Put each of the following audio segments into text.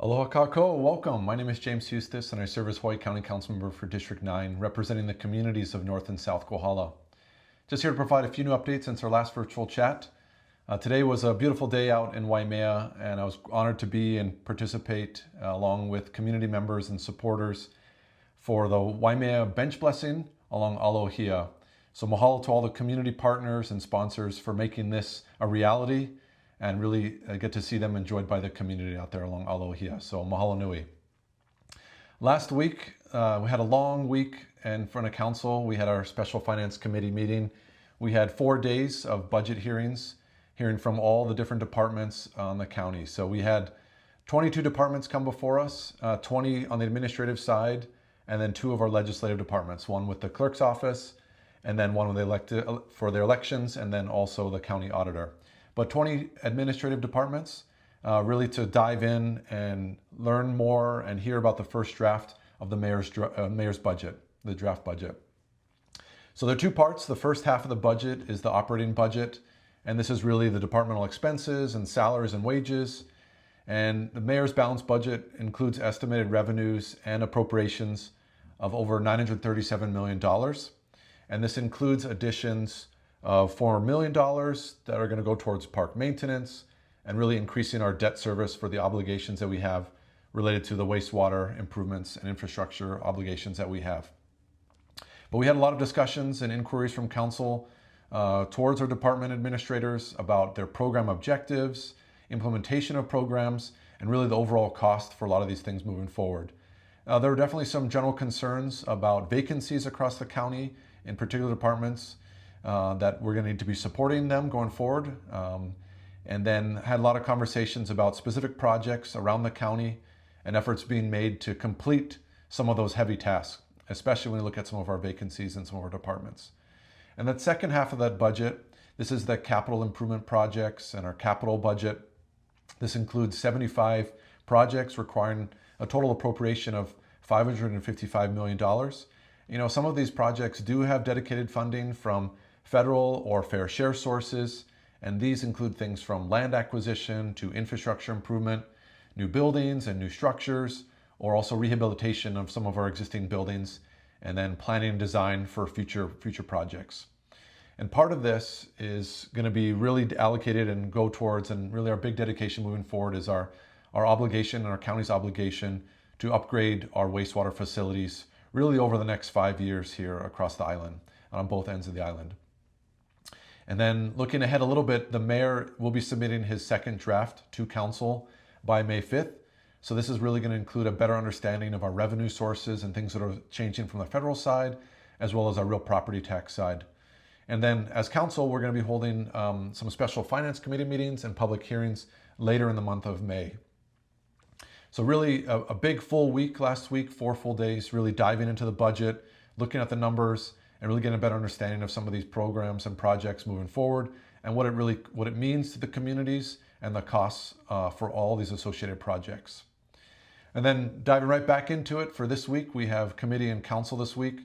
Aloha kako, welcome. My name is James Hustace and I serve as Hawaii County Council Member for District 9, representing the communities of North and South Kohala. Just here to provide a few new updates since our last virtual chat. Today was a beautiful day out in Waimea, and I was honored to be and participate along with community members and supporters for the Waimea bench blessing along Alohia. So mahalo to all the community partners and sponsors for making this a reality, and really get to see them enjoyed by the community out there along Alohia. So mahalo nui. Last week, we had a long week in front of council. We had our special finance committee meeting. We had 4 days of budget hearings, hearing from all the different departments on the county. So we had 22 departments come before us, 20 on the administrative side, and then 2 of our legislative departments, one with the clerk's office, and then one with the elected for their elections, and then also the county auditor. But 20 administrative departments, really to dive in and learn more and hear about the first draft of the mayor's budget, the draft budget. So there are 2 parts. The first half of the budget is the operating budget, and this is really the departmental expenses and salaries and wages. And the mayor's balanced budget includes estimated revenues and appropriations of over $937 million. And this includes additions of $4 million that are going to go towards park maintenance and really increasing our debt service for the obligations that we have related to the wastewater improvements and infrastructure obligations that we have. But we had a lot of discussions and inquiries from council towards our department administrators about their program objectives, implementation of programs, and really the overall cost for a lot of these things moving forward. There were definitely some general concerns about vacancies across the county in particular departments, that we're going to need to be supporting them going forward. And then had a lot of conversations about specific projects around the county and efforts being made to complete some of those heavy tasks, especially when we look at some of our vacancies in some of our departments. And that second half of that budget, this is the capital improvement projects and our capital budget. This includes 75 projects requiring a total appropriation of $555 million. You know, some of these projects do have dedicated funding from federal or fair share sources, and these include things from land acquisition to infrastructure improvement, new buildings and new structures, or also rehabilitation of some of our existing buildings, and then planning and design for future projects. And part of this is going to be really allocated and go towards, and really our big dedication moving forward is our obligation and our county's obligation to upgrade our wastewater facilities really over the next 5 years here across the island, on both ends of the island. And then looking ahead a little bit, the mayor will be submitting his second draft to council by May 5th. So this is really going to include a better understanding of our revenue sources and things that are changing from the federal side, as well as our real property tax side. And then as council, we're going to be holding some special finance committee meetings and public hearings later in the month of May. So really a big full week last week, 4 full days, really diving into the budget, looking at the numbers, and really getting a better understanding of some of these programs and projects moving forward, and what it means to the communities and the costs for all these associated projects. And then diving right back into it for this week, we have committee and council this week.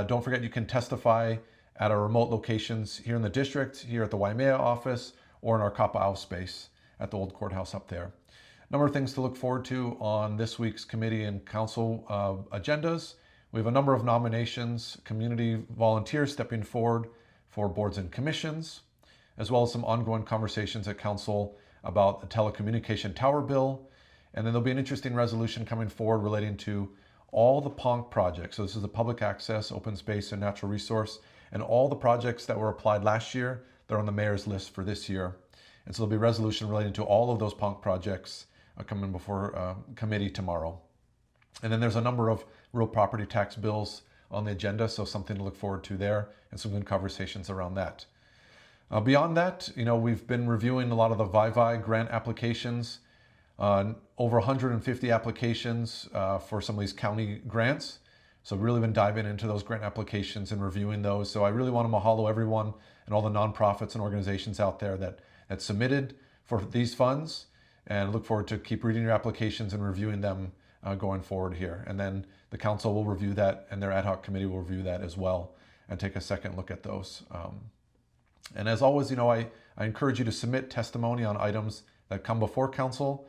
Don't forget you can testify at our remote locations here in the district, here at the Waimea office, or in our Kapa'au space at the old courthouse up there. Number of things to look forward to on this week's committee and council agendas. We have a number of nominations, community volunteers stepping forward for boards and commissions, as well as some ongoing conversations at council about the telecommunication tower bill. And then there'll be an interesting resolution coming forward relating to all the PONC projects. So this is the public access, open space, and natural resource, and all the projects that were applied last year, they're on the mayor's list for this year. And so there'll be a resolution relating to all of those PONC projects coming before committee tomorrow. And then there's a number of real property tax bills on the agenda, so something to look forward to there, and some good conversations around that. Beyond that, you know, we've been reviewing a lot of the VIVI grant applications, over 150 applications for some of these county grants. So really been diving into those grant applications and reviewing those. So I really want to mahalo everyone and all the nonprofits and organizations out there that submitted for these funds, and look forward to keep reading your applications and reviewing them going forward here. And then the council will review that, and their ad hoc committee will review that as well and take a second look at those. And as always, you know, I encourage you to submit testimony on items that come before council.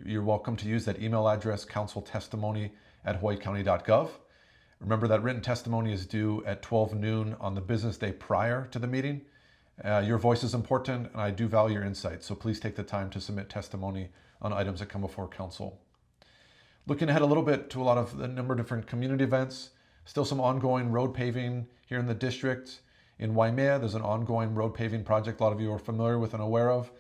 you're welcome to use that email address, counciltestimony@hawaiicounty.gov. Remember that written testimony is due at 12 noon on the business day prior to the meeting. Your voice is important, and I do value your insights, so please take the time to submit testimony on items that come before council. Looking ahead a little bit to a number of different community events, still some ongoing road paving here in the district. In Waimea, there's an ongoing road paving project a lot of you are familiar with and aware of.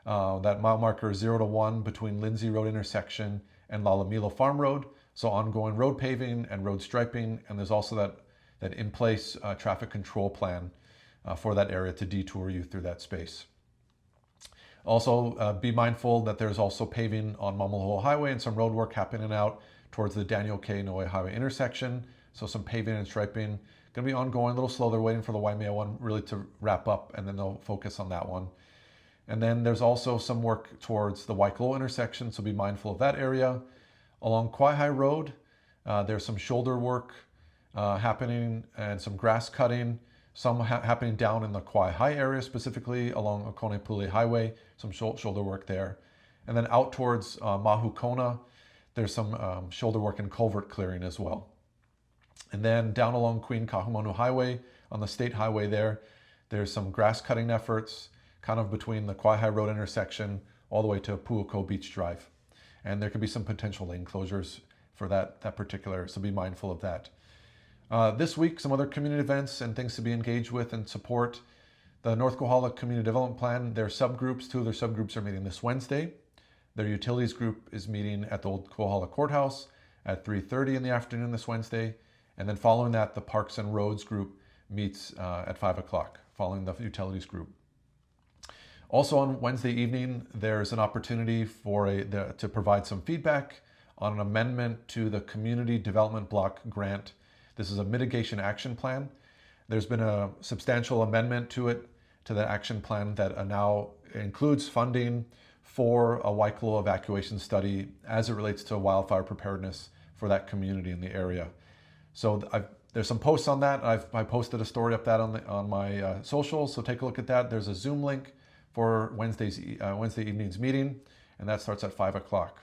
That mile marker 0 to 1 between Lindsay Road intersection and Lalamilo Farm Road. So ongoing road paving and road striping, and there's also that in-place traffic control plan for that area to detour you through that space. Also, be mindful that there's also paving on Mamaloa Highway and some road work happening out towards the Daniel K. Noe Highway intersection. So some paving and striping. Going to be ongoing, a little slow. They're waiting for the Waimea one really to wrap up, and then they'll focus on that one. And then there's also some work towards the Waikoloa intersection, so be mindful of that area. Along Kaihai Road, there's some shoulder work happening and some grass cutting. Some happening down in the Kaihai area, specifically along Okonepule Highway, some shoulder work there. And then out towards Mahu Kona, there's some shoulder work and culvert clearing as well. And then down along Queen Kahumanu Highway, on the state highway there's some grass cutting efforts, kind of between the Kaihai Road intersection all the way to Pu'uko Beach Drive. And there could be some potential lane closures for that particular, so be mindful of that. This week, some other community events and things to be engaged with and support. The North Kohala Community Development Plan, their subgroups, 2 of their subgroups are meeting this Wednesday. Their utilities group is meeting at the old Kohala Courthouse at 3:30 in the afternoon this Wednesday. And then following that, the Parks and Roads group meets at 5 o'clock, following the utilities group. Also on Wednesday evening, there's an opportunity to provide some feedback on an amendment to the Community Development Block Grant. This is a mitigation action plan. There's been a substantial amendment to the action plan that now includes funding for a Waikoloa evacuation study as it relates to wildfire preparedness for that community in the area. So there's some posts on that. I posted a story up that on my socials, so take a look at that. There's a Zoom link for Wednesday evening's meeting, and that starts at 5 o'clock.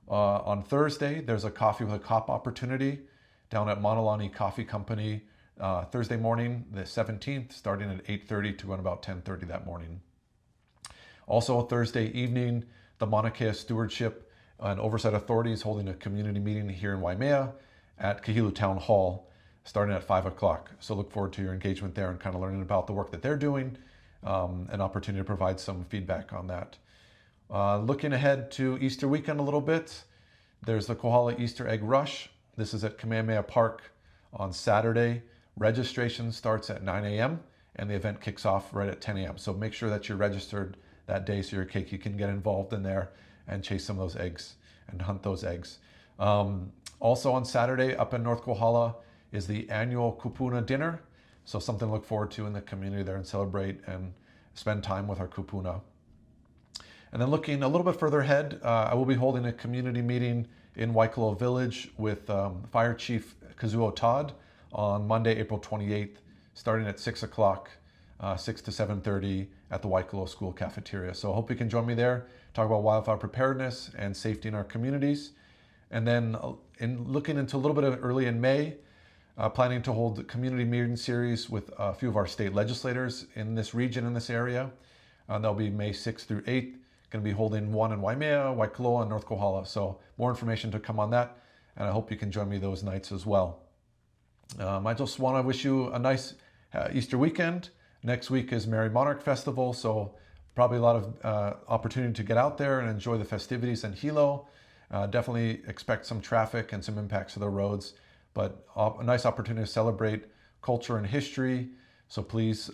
On Thursday, there's a Coffee with a Cop opportunity down at Monolani Coffee Company Thursday morning, the 17th, starting at 8:30 to run about 10:30 that morning. Also Thursday evening, the Mauna Kea Stewardship and Oversight Authority is holding a community meeting here in Waimea at Kahilu Town Hall, starting at 5 o'clock. So look forward to your engagement there and kind of learning about the work that they're doing, an opportunity to provide some feedback on that. Looking ahead to Easter weekend a little bit, there's the Kohala Easter Egg Rush. This is at Kamehameha Park on Saturday. Registration starts at 9 a.m. and the event kicks off right at 10 a.m. So make sure that you're registered that day so you can get involved in there and chase some of those eggs and hunt those eggs. Also on Saturday up in North Kohala is the annual kupuna dinner. So something to look forward to in the community there and celebrate and spend time with our kupuna. And then looking a little bit further ahead, I will be holding a community meeting in Waikoloa Village with Fire Chief Kazuo Todd on Monday, April 28th, starting at 6 o'clock, 6 to 7:30 at the Waikoloa School Cafeteria. So I hope you can join me there, talk about wildfire preparedness and safety in our communities. And then looking into a little bit of early in May, planning to hold a community meeting series with a few of our state legislators in this region, in this area. That'll be May 6th through 8th. Going to be holding one in Waimea, Waikoloa, and North Kohala. So more information to come on that, and I hope you can join me those nights as well. I just want to wish you a nice Easter weekend. Next week is Merry Monarch Festival, so probably a lot of opportunity to get out there and enjoy the festivities in Hilo. Definitely expect some traffic and some impacts to the roads, but a nice opportunity to celebrate culture and history. So please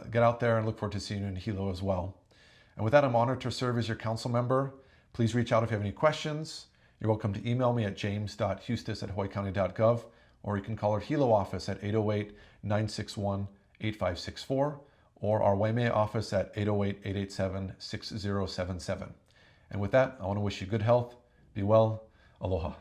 get out there and look forward to seeing you in Hilo as well. And with that, I'm honored to serve as your council member. Please reach out if you have any questions. You're welcome to email me at james.hustace@hawaiicounty.gov, or you can call our Hilo office at 808-961-8564, or our Waimea office at 808-887-6077. And with that, I want to wish you good health, be well, aloha.